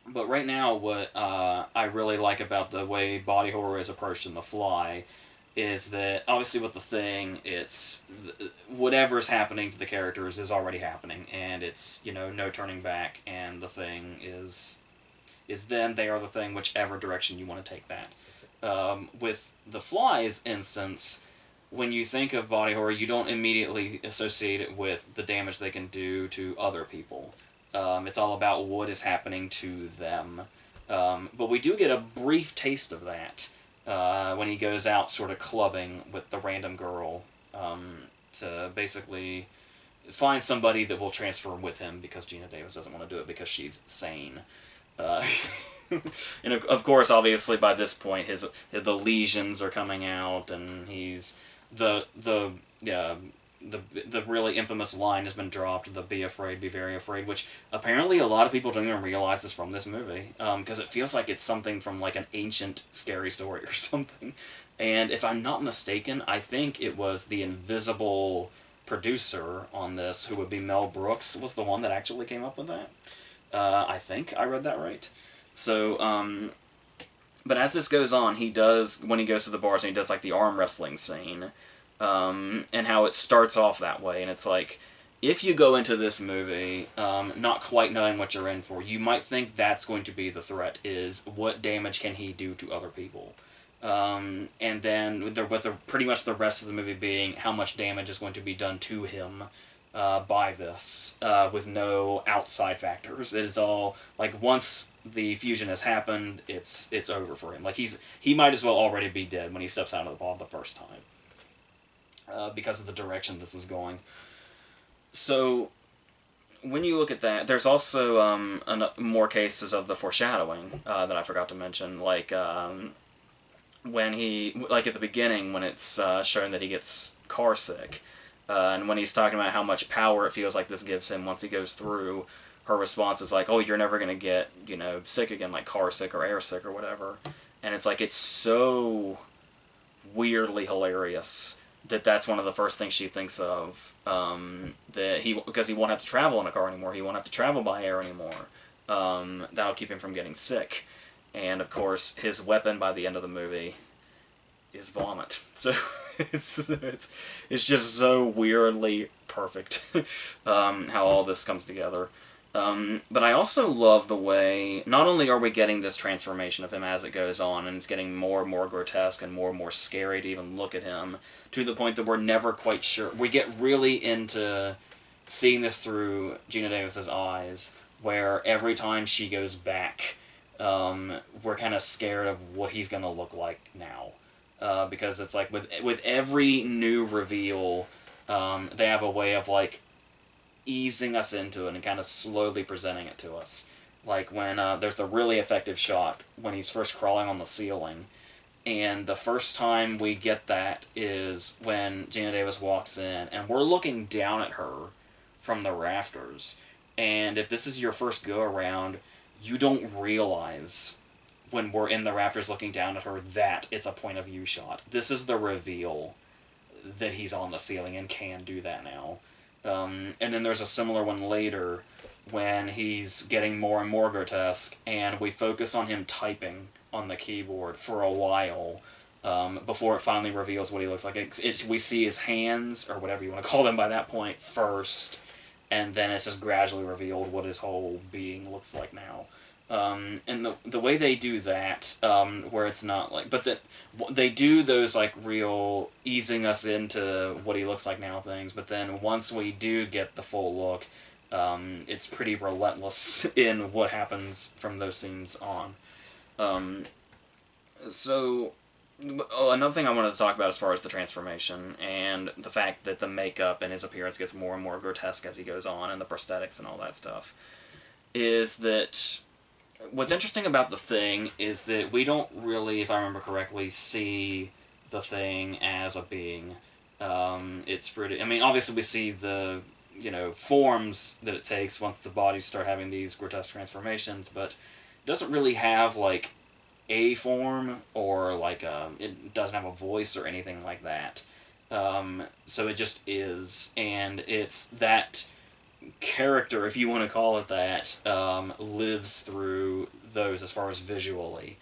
But right now, what I really like about the way body horror is approached in The Fly is that, obviously with The Thing, it's whatever's happening to the characters is already happening, and it's, no turning back, and The Thing is them, they are The Thing, whichever direction you want to take that. With The Fly's instance, when you think of body horror, you don't immediately associate it with the damage they can do to other people. It's all about what is happening to them. But we do get a brief taste of that when he goes out sort of clubbing with the random girl to basically find somebody that will transfer with him because Gina Davis doesn't want to do it because she's sane. And of course, obviously, by this point, the lesions are coming out, and he's the really infamous line has been dropped, the be afraid, be very afraid, which apparently a lot of people don't even realize is from this movie, because it feels like it's something from like an ancient scary story or something. And if I'm not mistaken, I think it was the invisible producer on this, who would be Mel Brooks, was the one that actually came up with that. I think I read that right. So, but as this goes on, when he goes to the bars and he does like the arm wrestling scene, and how it starts off that way, and it's like, if you go into this movie not quite knowing what you're in for, you might think that's going to be the threat, is what damage can he do to other people. And then pretty much the rest of the movie being how much damage is going to be done to him by this, with no outside factors. It is all, like, once the fusion has happened, it's over for him. Like, he might as well already be dead when he steps out of the ball the first time. Because of the direction this is going. So, when you look at that, there's also more cases of the foreshadowing that I forgot to mention. Like, when at the beginning, when it's shown that he gets car sick, and when he's talking about how much power it feels like this gives him once he goes through, her response is like, oh, you're never going to get, sick again, like car sick or air sick or whatever. And it's like, it's so weirdly hilarious that's one of the first things she thinks of, because he won't have to travel in a car anymore, he won't have to travel by air anymore. that'll keep him from getting sick. And of course, his weapon by the end of the movie is vomit. So it's just so weirdly perfect how all this comes together. But I also love the way, not only are we getting this transformation of him as it goes on, and it's getting more and more grotesque and more scary to even look at him, to the point that we're never quite sure. We get really into seeing this through Gina Davis's eyes, where every time she goes back, we're kind of scared of what he's going to look like now. Because it's like, with every new reveal, they have a way of, like, easing us into it and kind of slowly presenting it to us. Like when there's the really effective shot when he's first crawling on the ceiling, and the first time we get that is when Gina Davis walks in, and we're looking down at her from the rafters. And if this is your first go-around, you don't realize when we're in the rafters looking down at her that it's a point-of-view shot. This is the reveal that he's on the ceiling and can do that now. And then there's a similar one later when he's getting more and more grotesque, and we focus on him typing on the keyboard for a while before it finally reveals what he looks like. We see his hands, or whatever you want to call them by that point, first, and then it's just gradually revealed what his whole being looks like now. And the way they do that, where it's not like, but that they do those like real easing us into what he looks like now things, but then once we do get the full look, it's pretty relentless in what happens from those scenes on. So another thing I wanted to talk about as far as the transformation and the fact that the makeup and his appearance gets more and more grotesque as he goes on, and the prosthetics and all that stuff, is that what's interesting about the Thing is that we don't really, if I remember correctly, see the Thing as a being. It's pretty... I mean, obviously we see the, forms that it takes once the bodies start having these grotesque transformations, but it doesn't really have, like, a form, or, like, it doesn't have a voice or anything like that. So it just is, and it's that character, if you want to call it that, lives through those as far as visually.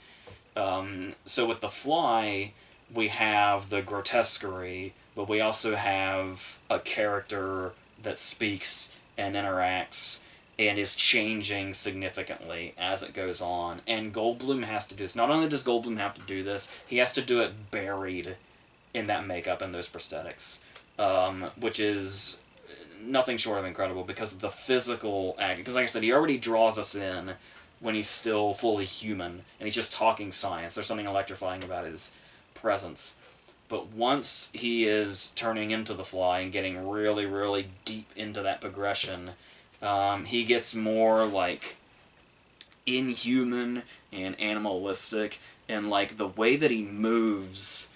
So with The Fly, we have the grotesquerie, but we also have a character that speaks and interacts and is changing significantly as it goes on. And Goldblum has to do this. Not only does Goldblum have to do this, he has to do it buried in that makeup and those prosthetics, which is nothing short of incredible because of the physical act. Because like I said, he already draws us in when he's still fully human, and he's just talking science. There's something electrifying about his presence. But once he is turning into the Fly and getting really, really deep into that progression, he gets more, like, inhuman and animalistic, and, like, the way that he moves,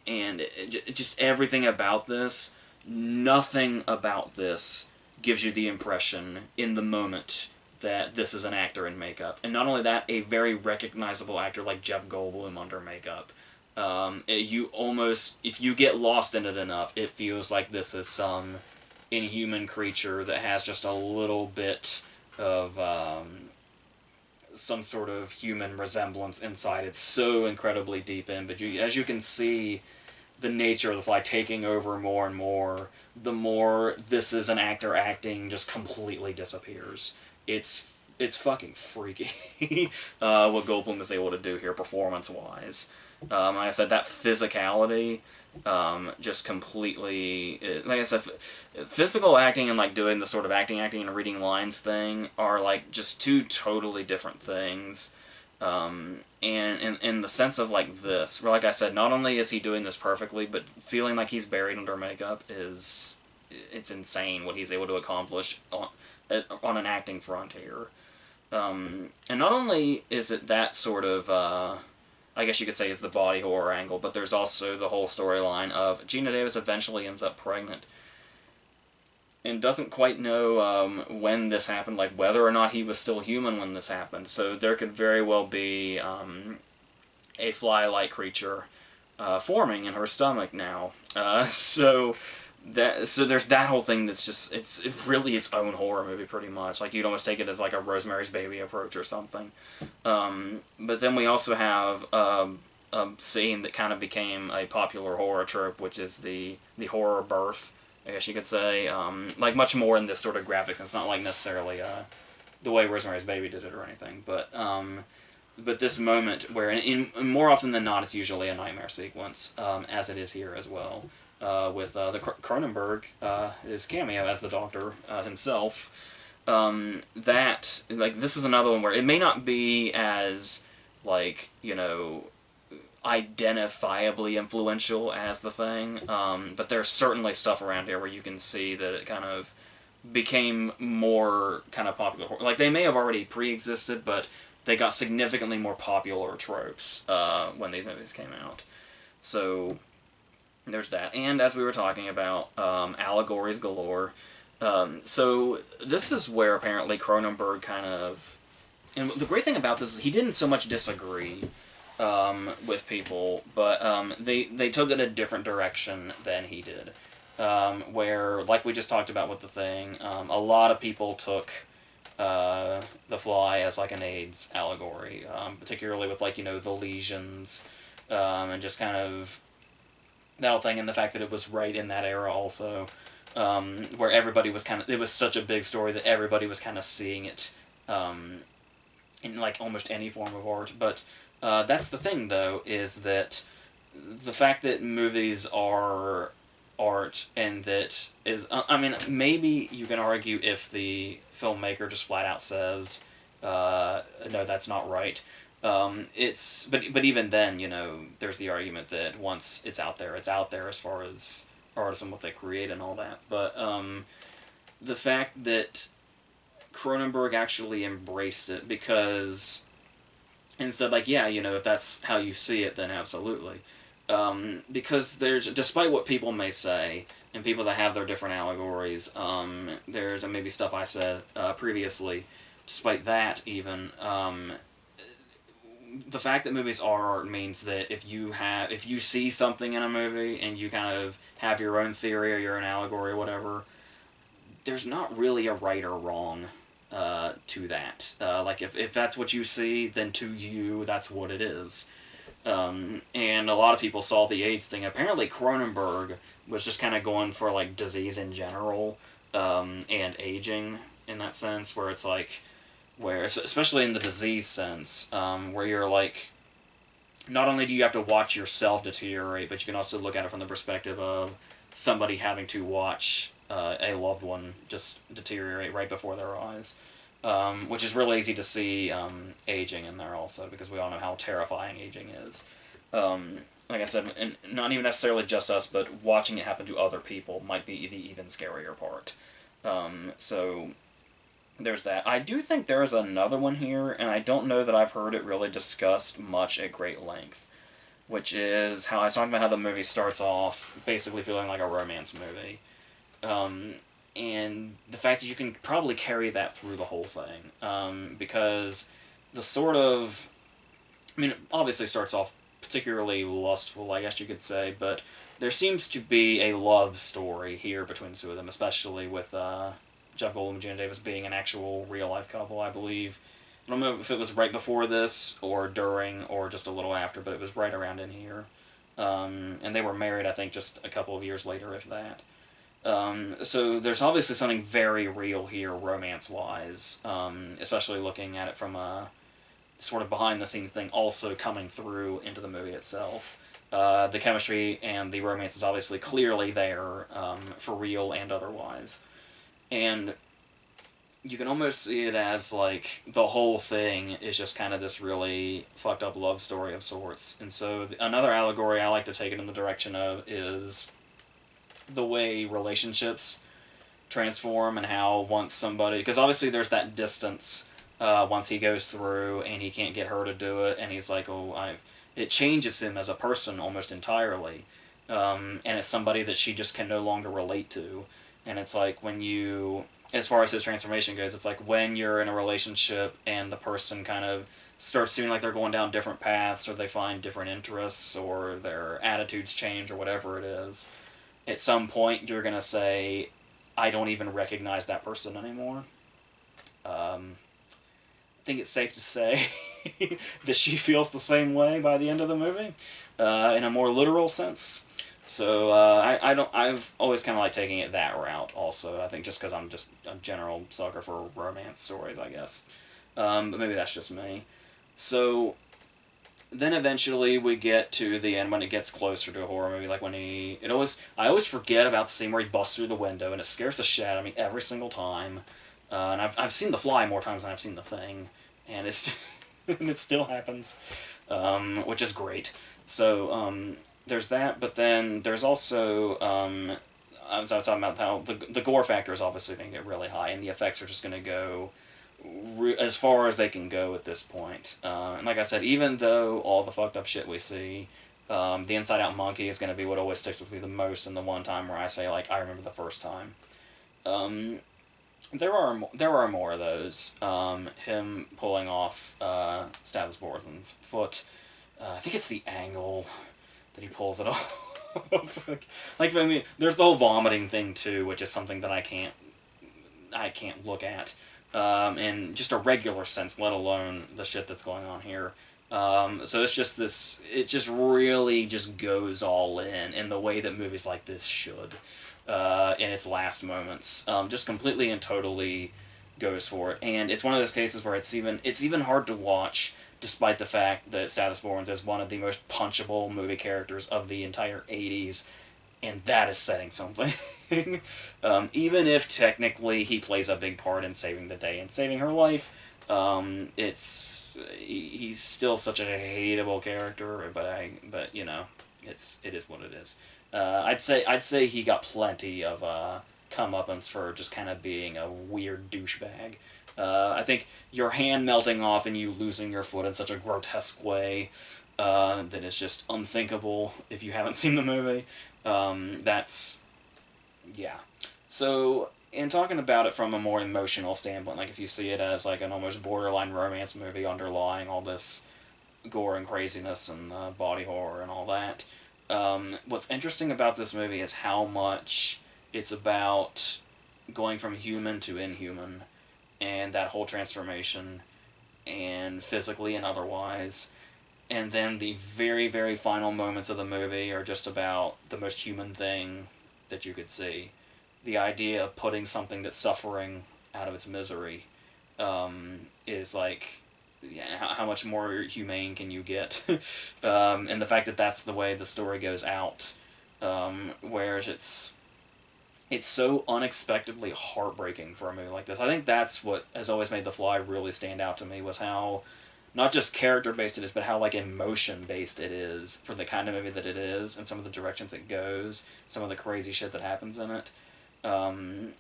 and just everything about this, nothing about this gives you the impression in the moment that this is an actor in makeup. And not only that, a very recognizable actor like Jeff Goldblum under makeup. You almost, if you get lost in it enough, it feels like this is some inhuman creature that has just a little bit of some sort of human resemblance inside. It's so incredibly deep in, but as you can see, the nature of the Fly taking over more and more, the more this is an actor acting just completely disappears. It's fucking freaky what Goldblum is able to do here performance-wise. Like I said, that physicality just completely... Like I said, physical acting and like doing the sort of acting and reading lines thing are like just two totally different things. And in the sense of like this, where like I said, not only is he doing this perfectly, but feeling like he's buried under makeup it's insane what he's able to accomplish on an acting front here. And not only is it that sort of, I guess you could say is the body horror angle, but there's also the whole storyline of Gina Davis eventually ends up pregnant. And doesn't quite know when this happened, like whether or not he was still human when this happened. So there could very well be a fly-like creature forming in her stomach now. So So there's that whole thing that's just it's really its own horror movie pretty much. Like you'd almost take it as like a Rosemary's Baby approach or something. But then we also have a scene that kind of became a popular horror trope, which is the horror birth. I guess you could say, like much more in this sort of graphic sense, not like necessarily the way Rosemary's Baby did it or anything, but this moment where, in more often than not, it's usually a nightmare sequence, as it is here as well, with the Cronenberg, his cameo as the Doctor himself. That like this is another one where it may not be as like identifiably influential as the Thing, but there's certainly stuff around here where you can see that it kind of became more kind of popular. Like they may have already pre-existed, but they got significantly more popular tropes when these movies came out. So there's that. And as we were talking about, allegories galore. So this is where apparently Cronenberg kind of... And the great thing about this is he didn't so much disagree with people, but they took it a different direction than he did. Where, like we just talked about with The Thing, a lot of people took The Fly as like an AIDS allegory, particularly with like, the lesions, and just kind of that whole thing, and the fact that it was right in that era also, where everybody was it was such a big story that everybody was kind of seeing it in like almost any form of art. But that's the thing, though, is that the fact that movies are art, and that is, I mean, maybe you can argue if the filmmaker just flat out says, no, that's not right. But even then, there's the argument that once it's out there as far as artists and what they create and all that. But the fact that Cronenberg actually embraced it, because and said like, yeah, if that's how you see it, then absolutely. Because despite what people may say, and people that have their different allegories, there's maybe stuff I said previously, despite that even, the fact that movies are art means that if you see something in a movie and you kind of have your own theory or your own allegory or whatever, there's not really a right or wrong to that. Like if that's what you see, then to you that's what it is. And a lot of people saw the AIDS thing. Apparently Cronenberg was just kind of going for like disease in general, and aging in that sense, where it's like, especially in the disease sense, where you're like, not only do you have to watch yourself deteriorate, but you can also look at it from the perspective of somebody having to watch a loved one just deteriorate right before their eyes. Which is really easy to see aging in there also, because we all know how terrifying aging is. Like I said, and not even necessarily just us, but watching it happen to other people might be the even scarier part. So there's that. I do think there is another one here, and I don't know that I've heard it really discussed much at great length, which is how I was talking about how the movie starts off basically feeling like a romance movie. And the fact that you can probably carry that through the whole thing, because the sort of... I mean, it obviously starts off particularly lustful, I guess you could say, but there seems to be a love story here between the two of them, especially with Jeff Goldblum and Gina Davis being an actual real-life couple, I believe. I don't know if it was right before this, or during, or just a little after, but it was right around in here. And they were married, I think, just a couple of years later, if that. So there's obviously something very real here, romance-wise, especially looking at it from a sort of behind-the-scenes thing also coming through into the movie itself. The chemistry and the romance is obviously clearly there, for real and otherwise. And you can almost see it as, like, the whole thing is just kind of this really fucked up love story of sorts. And so another allegory I like to take it in the direction of is the way relationships transform, and how once somebody... Because obviously there's that distance once he goes through and he can't get her to do it, and he's like, it changes him as a person almost entirely. And it's somebody that she just can no longer relate to. And it's like when you... As far as his transformation goes, it's like when you're in a relationship and the person kind of starts seeming like they're going down different paths, or they find different interests, or their attitudes change, or whatever it is. at some point you're gonna say, I don't even recognize that person anymore. I think it's safe to say that she feels the same way by the end of the movie, in a more literal sense. So I don't. I've always kind of like taking it that route. Also, I think just because I'm just a general sucker for romance stories, I guess. But maybe that's just me. So then eventually we get to the end when it gets closer to a horror movie. Like when I always forget about the scene where he busts through the window and it scares the shit out of me every single time. And I've seen The Fly more times than I've seen The Thing, and it's and it still happens, which is great. So there's that, but then there's also as I was talking about how the gore factor is obviously going to get really high, and the effects are just going to go as far as they can go at this point. And like I said, even though all the fucked up shit we see, the Inside Out monkey is going to be what always sticks with me the most, and the one time where I say like I remember the first time. Um, there are more of those. Him pulling off Stavros Borzen's foot. I think it's the angle that he pulls it off. like I mean, there's the whole vomiting thing too, which is something that I can't look at in just a regular sense, let alone the shit that's going on here. So it's just this. It just really just goes all in the way that movies like this should. In its last moments, just completely and totally goes for it, and it's one of those cases where it's even hard to watch, despite the fact that Stavros Borns is one of the most punchable movie characters of the entire '80s, and that is saying something. Even if technically he plays a big part in saving the day and saving her life, he's still such a hateable character. But you know, it is what it is. I'd say he got plenty of comeuppance for just kind of being a weird douchebag. I think your hand melting off and you losing your foot in such a grotesque way that is just unthinkable if you haven't seen the movie. That's yeah. So in talking about it from a more emotional standpoint, like if you see it as like an almost borderline romance movie underlying all this gore and craziness and body horror and all that. What's interesting about this movie is how much it's about going from human to inhuman and that whole transformation, and physically and otherwise. And then the very, very final moments of the movie are just about the most human thing that you could see. The idea of putting something that's suffering out of its misery is like, yeah, how much more humane can you get? And the fact that that's the way the story goes out, where it's so unexpectedly heartbreaking for a movie like this. I think that's what has always made The Fly really stand out to me, was how not just character based it is, but how like emotion based it is for the kind of movie that it is, and some of the directions it goes, some of the crazy shit that happens in it. Um,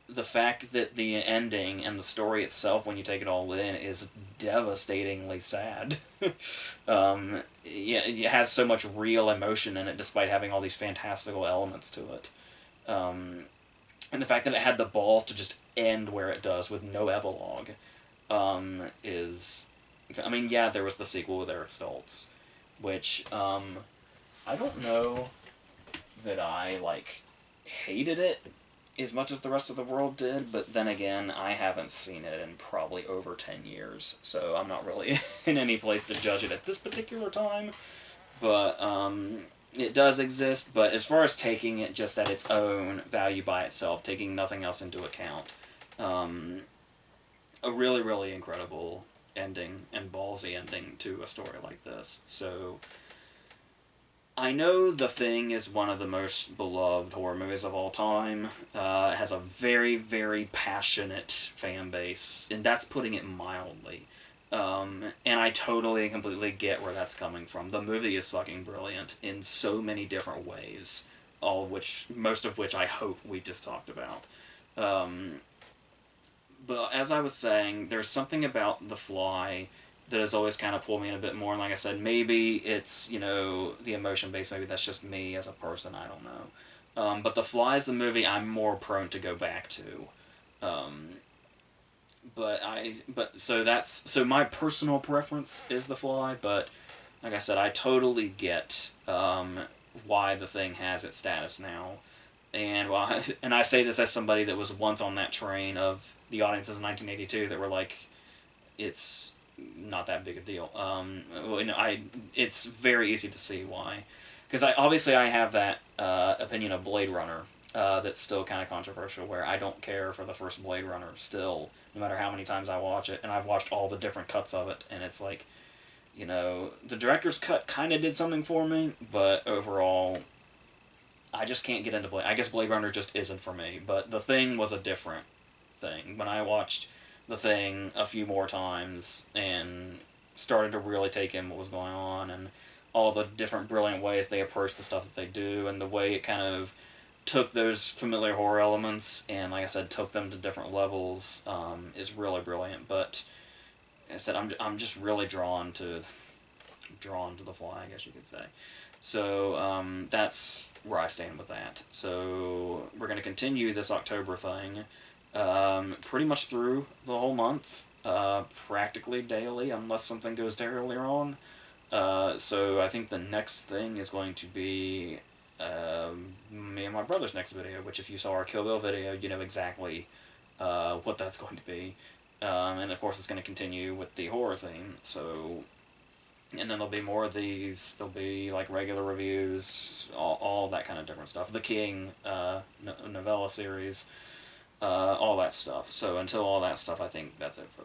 the fact that the ending and the story itself, when you take it all in, is devastatingly sad. Yeah, it has so much real emotion in it, despite having all these fantastical elements to it. And the fact that it had the balls to just end where it does with no epilogue is... I mean, yeah, there was the sequel with Eric Stoltz, which I don't know that I, like, hated it as much as the rest of the world did, but then again, I haven't seen it in probably over 10 years, so I'm not really in any place to judge it at this particular time, but it does exist. But as far as taking it just at its own value by itself, taking nothing else into account, a really, really incredible ending and ballsy ending to a story like this. So I know The Thing is one of the most beloved horror movies of all time. It has a very, very passionate fan base, and that's putting it mildly. And I totally and completely get where that's coming from. The movie is fucking brilliant in so many different ways, most of which I hope we just talked about. But as I was saying, there's something about The Fly that has always kind of pulled me in a bit more. And like I said, maybe it's, you know, the emotion base. Maybe that's just me as a person. I don't know. But The Fly is the movie I'm more prone to go back to. So my personal preference is The Fly. But like I said, I totally get why The Thing has its status now. And well, and I say this as somebody that was once on that train of the audiences in 1982 that were like, it's not that big a deal. Well, it's very easy to see why, because I have that opinion of Blade Runner that's still kind of controversial, where I don't care for the first Blade Runner still, no matter how many times I watch it, and I've watched all the different cuts of it, and it's like, the director's cut kind of did something for me, but overall, I just can't get into Blade. I guess Blade Runner just isn't for me. But The Thing was a different thing. When I watched The Thing a few more times and started to really take in what was going on and all the different brilliant ways they approach the stuff that they do and the way it kind of took those familiar horror elements and, like I said, took them to different levels is really brilliant. But like I said, I'm just really drawn to The Fly, I guess you could say. So that's where I stand with that. So we're going to continue this October thing pretty much through the whole month, practically daily, unless something goes terribly wrong. So I think the next thing is going to be me and my brother's next video, which if you saw our Kill Bill video, you know exactly what that's going to be. And of course it's going to continue with the horror theme, so... And then there'll be more of these. There'll be like regular reviews, all that kind of different stuff. The King novella series, all that stuff. So until all that stuff, I think that's it for